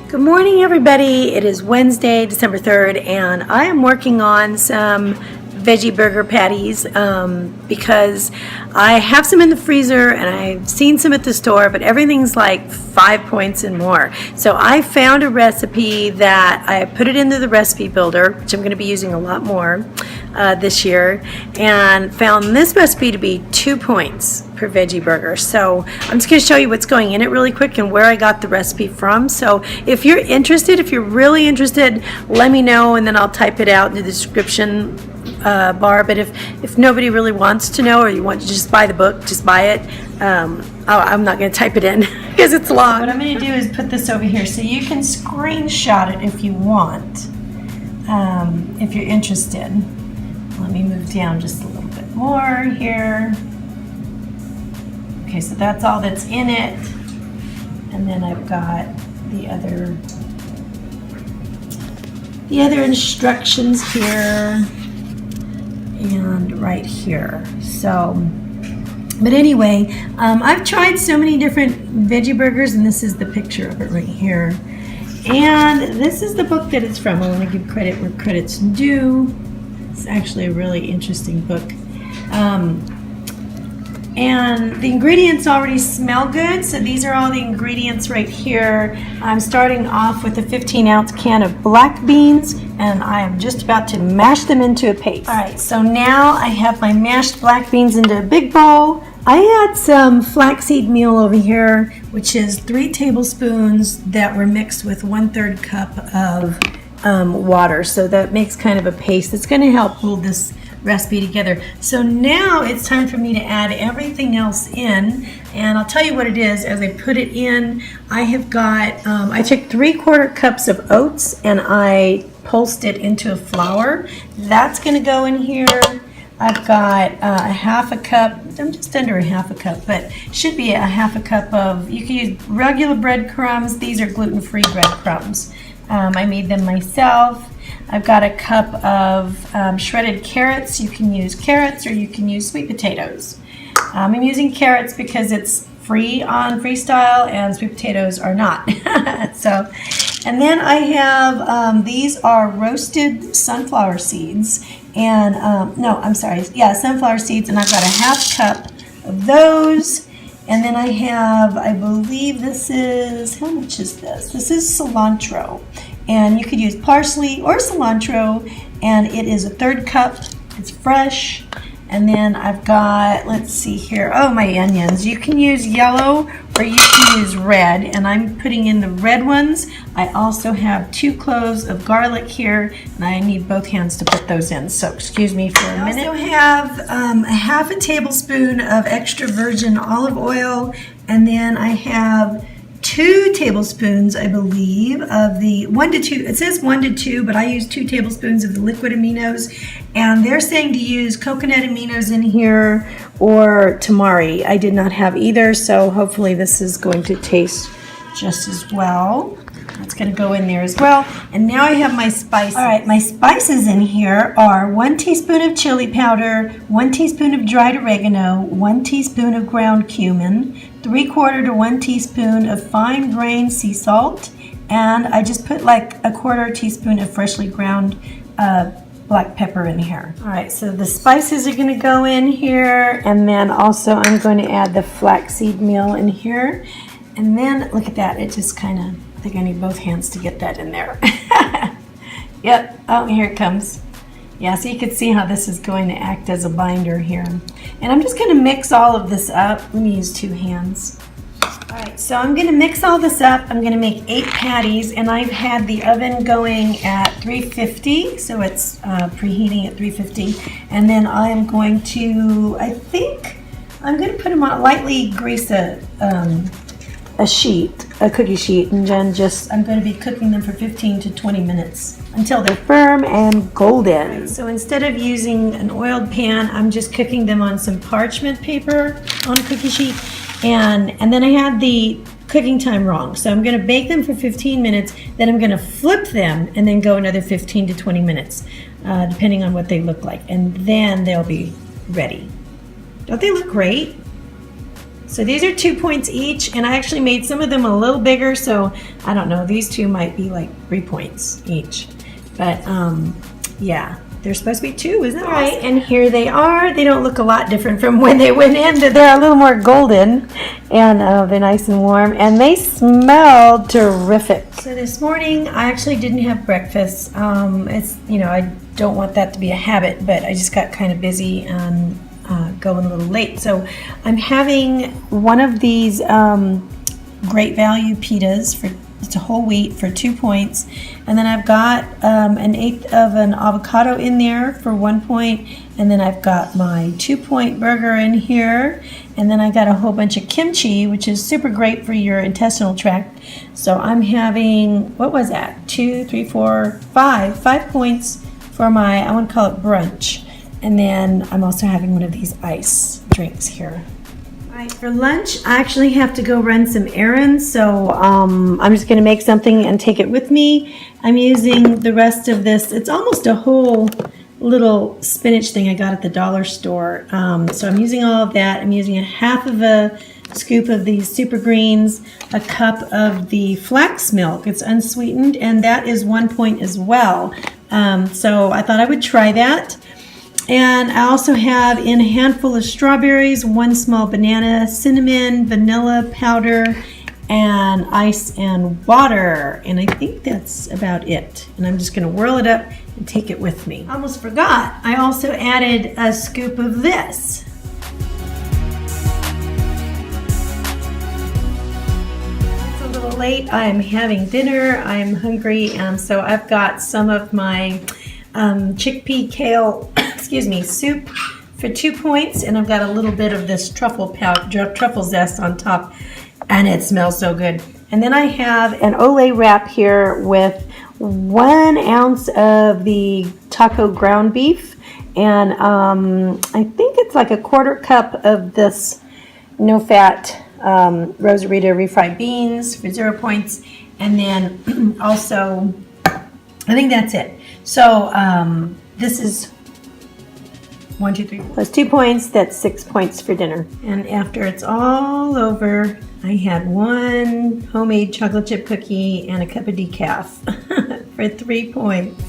Good morning, everybody. It is Wednesday, December 3rd, and I am working on some veggie burger patties because I have some in the freezer and I've seen some at the store, but everything's like 5 points and more. So I found a recipe that I put it into the recipe builder, which I'm going to be using a lot more this year, and found this recipe to be 2 points per veggie burger. So I'm just going to show you what's going in it really quick and where I got the recipe from. So if you're interested, if you're really interested, let me know and then I'll type it out in the description bar. But if nobody really wants to know, or you want to just buy the book, just buy it. I'm not going to type it in because it's long. What I'm going to do is put this over here so you can screenshot it if you want, if you're interested. Let me move down just a little bit more here. Okay, so that's all that's in it. And then I've got the other instructions here and right here. So, but anyway, I've tried so many different veggie burgers, and this is the picture of it right here. And this is the book that it's from. I want to give credit where credit's due. It's actually a really interesting book. And the ingredients already smell good, so these are all the ingredients right here. I'm starting off with a 15-ounce can of black beans, and I am just about to mash them into a paste. All right, so now I have my mashed black beans into a big bowl. I add some flaxseed meal over here, which is 3 tablespoons that were mixed with 1/3 cup of water. So that makes kind of a paste that's going to help hold this recipe together. So now it's time for me to add everything else in, and I'll tell you what it is as I put it in. I have got, I took 3/4 cups of oats and I pulsed it into a flour. That's going to go in here. I've got a 1/2 cup, I'm just under a 1/2 cup, but should be a 1/2 cup of, you can use regular breadcrumbs. These are gluten-free breadcrumbs. I made them myself. I've got a cup of shredded carrots. You can use carrots or you can use sweet potatoes. I'm using carrots because it's free on Freestyle and sweet potatoes are not. So, and then I have, these are roasted sunflower seeds. And, no, I'm sorry. Yeah, sunflower seeds. And I've got a 1/2 cup of those. And then I have, I believe this is, how much is this? This is cilantro. And you could use parsley or cilantro, and it is a 1/3 cup. It's fresh. And then I've got, let's see here, oh, my onions. You can use yellow or you can use red, and I'm putting in the red ones. I also have 2 cloves of garlic here, and I need both hands to put those in, so excuse me for a minute. I also have a 1/2 tablespoon of extra virgin olive oil, and then I have 2 tablespoons, I believe, of the 1 to 2, it says 1 to 2, but I use 2 tablespoons of the liquid aminos, and they're saying to use coconut aminos in here or tamari. I did not have either, so hopefully this is going to taste just as well. That's going to go in there as well. And now I have my spices. All right, my spices in here are 1 teaspoon of chili powder, 1 teaspoon of dried oregano, 1 teaspoon of ground cumin, 3/4 to 1 teaspoon of fine grained sea salt, and I just put like a 1/4 teaspoon of freshly ground black pepper in here. All right, so the spices are going to go in here, and then also I'm going to add the flaxseed meal in here. And then look at that, it just kind of, I think I need both hands to get that in there. Yep, oh, here it comes. Yeah, so you can see how this is going to act as a binder here. And I'm just going to mix all of this up. Let me use 2 hands. All right, so I'm going to mix all this up. I'm going to make 8 patties, and I've had the oven going at 350, so it's preheating at 350. And then I am going to, I think, I'm going to put them on, lightly grease a sheet, a cookie sheet, and then just, I'm going to be cooking them for 15 to 20 minutes until they're firm and golden. So instead of using an oiled pan, I'm just cooking them on some parchment paper on a cookie sheet. And then I had the cooking time wrong. So I'm going to bake them for 15 minutes, then I'm going to flip them and then go another 15 to 20 minutes, depending on what they look like. And then they'll be ready. Don't they look great? So these are 2 points each, and I actually made some of them a little bigger, so I don't know, these two might be like 3 points each. But yeah, they're supposed to be 2, isn't that right? And here they are. They don't look a lot different from when they went in. They're a little more golden, and they're nice and warm, and they smell terrific. So this morning I actually didn't have breakfast. It's, you know, I don't want that to be a habit, but I just got kind of busy and going a little late. So I'm having one of these great value pitas for, it's a whole wheat for 2 points, and then I've got an eighth of an avocado in there for 1 point, and then I've got my 2 point burger in here, and then I got a whole bunch of kimchi, which is super great for your intestinal tract. So I'm having, what was that, 2, 3, 4, 5 points for my, I want to call it brunch. And then I'm also having one of these ice drinks here. All right, for lunch, I actually have to go run some errands, so I'm just going to make something and take it with me. I'm using the rest of this. It's almost a whole little spinach thing I got at the dollar store. So I'm using all of that. I'm using a half of a scoop of these super greens, a cup of the flax milk. It's unsweetened, and that is 1 point as well. So I thought I would try that. And I also have in a handful of strawberries, 1 small banana, cinnamon, vanilla powder, and ice and water. And I think that's about it. And I'm just going to whirl it up and take it with me. I almost forgot. I also added a scoop of this. It's a little late. I'm having dinner. I'm hungry. So I've got some of my chickpea kale soup for 2 points, and I've got a little bit of this truffle zest on top, and it smells so good. And then I have an Olay wrap here with 1 ounce of the taco ground beef, and I think it's like a 1/4 cup of this no-fat Rosarita refried beans for 0 points, and then also I think that's it. So this is 1, 2, 3 plus 2 points. That's 6 points for dinner. And after it's all over, I had 1 homemade chocolate chip cookie and a cup of decaf for 3 points.